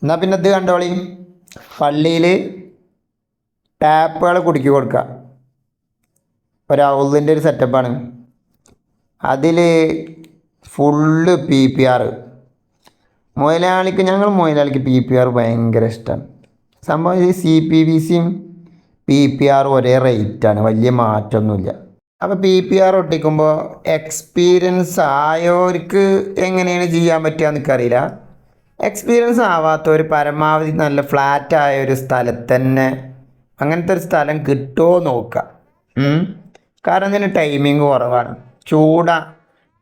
എന്നാൽ പിന്നെ ഇത് കണ്ടോളി, പള്ളിയിൽ ടാപ്പുകൾ കുടുക്കി കൊടുക്കുക. ഒരു ഔളിൻ്റെ ഒരു സെറ്റപ്പാണ്. അതിൽ ഫുള്ള് PPR. ഞങ്ങൾ മുതലാളിക്ക് PPR ഭയങ്കര ഇഷ്ടമാണ്. സംഭവം ഈ CPVCയും PPR ഒരേ റേറ്റാണ്, വലിയ മാറ്റമൊന്നുമില്ല. അപ്പോൾ PPR ഒട്ടിക്കുമ്പോൾ എക്സ്പീരിയൻസ് ആയവർക്ക് എങ്ങനെയാണ് ചെയ്യാൻ പറ്റുക എനിക്കറിയില്ല. എക്സ്പീരിയൻസ് ആവാത്തവർ പരമാവധി നല്ല ഫ്ലാറ്റായ ഒരു സ്ഥലത്ത് തന്നെ അങ്ങനത്തെ ഒരു സ്ഥലം കിട്ടുമോ നോക്കുക. കാരണം ഇതിന് ടൈമിങ് കുറവാണ്.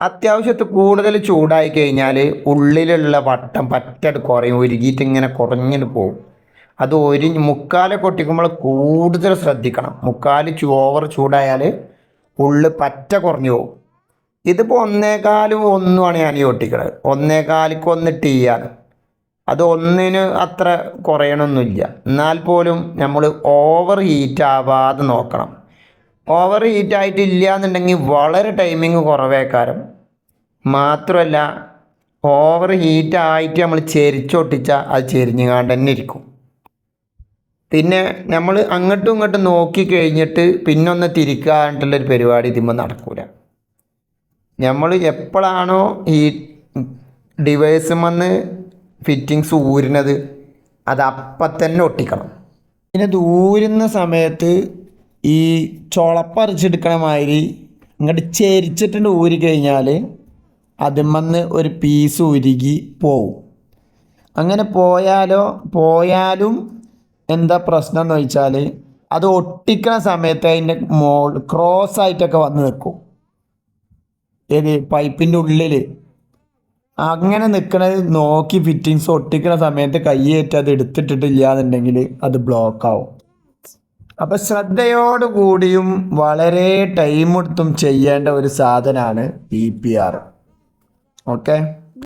അത്യാവശ്യത്തിൽ കൂടുതൽ ചൂടായി കഴിഞ്ഞാൽ ഉള്ളിലുള്ള വട്ടം പറ്റട് കുറയും, ഉരുകിയിട്ട് ഇങ്ങനെ കുറഞ്ഞിട്ട് പോകും. അത് മുക്കാലൊക്കെ ഒട്ടിക്കുമ്പോൾ കൂടുതൽ ശ്രദ്ധിക്കണം. ഓവർ ചൂടായാൽ ഉള്ളു പറ്റ കുറഞ്ഞു പോകും. ഇതിപ്പോൾ 1.25 ഞാൻ ഈ ഒട്ടിക്കണത്. 1.25 T ആണ്. അത് 1 അത്ര കുറയണമൊന്നുമില്ല. എന്നാൽ പോലും നമ്മൾ ഓവർ ഹീറ്റ് ആവാതെ നോക്കണം. ഓവർ ഹീറ്റ് ആയിട്ടില്ല എന്നുണ്ടെങ്കിൽ വളരെ ടൈമിങ് കുറവേക്കാരം. മാത്രമല്ല ഓവർ ഹീറ്റ് ആയിട്ട് നമ്മൾ ചെരിച്ചൊട്ടിച്ചാൽ അത് ചെരിഞ്ഞുകാണ്ട് തന്നെ ഇരിക്കും. പിന്നെ നമ്മൾ അങ്ങോട്ടും ഇങ്ങോട്ടും നോക്കി കഴിഞ്ഞിട്ട് പിന്നെ ഒന്ന് തിരിക്കാനായിട്ടുള്ളൊരു പരിപാടി ഇതിമ്പോൾ നടക്കില്ല. നമ്മൾ എപ്പോഴാണോ ഈ ഡിവൈസും വന്ന് ഫിറ്റിങ്സ് ഊരുന്നത് അത് അപ്പം തന്നെ ഒട്ടിക്കണം. പിന്നെ ഇത് ഊരുന്ന സമയത്ത് ഈ ചുളപ്പറിച്ചെടുക്കണ മാതിരി ഇങ്ങോട്ട് ചെരിച്ചിട്ടുണ്ട് ഊരി കഴിഞ്ഞാൽ അതിന്മേന്ന് ഒരു പീസ് ഉരുകി പോവും. അങ്ങനെ പോയാലും എന്താ പ്രശ്നം എന്ന് വെച്ചാൽ അത് ഒട്ടിക്കണ സമയത്ത് അതിൻ്റെ ക്രോസ് ആയിട്ടൊക്കെ വന്ന് നിൽക്കും. പൈപ്പിൻ്റെ ഉള്ളിൽ അങ്ങനെ നിൽക്കണത് നോക്കി ഫിറ്റിങ്സ് ഒട്ടിക്കണ സമയത്ത് കയ്യേറ്റ് അത് എടുത്തിട്ടിട്ടില്ല എന്നുണ്ടെങ്കിൽ അത് ബ്ലോക്കാവും. അപ്പം ശ്രദ്ധയോടുകൂടിയും വളരെ ടൈം എടുത്തും ചെയ്യേണ്ട ഒരു സാധനമാണ് PPR. ഓക്കെ.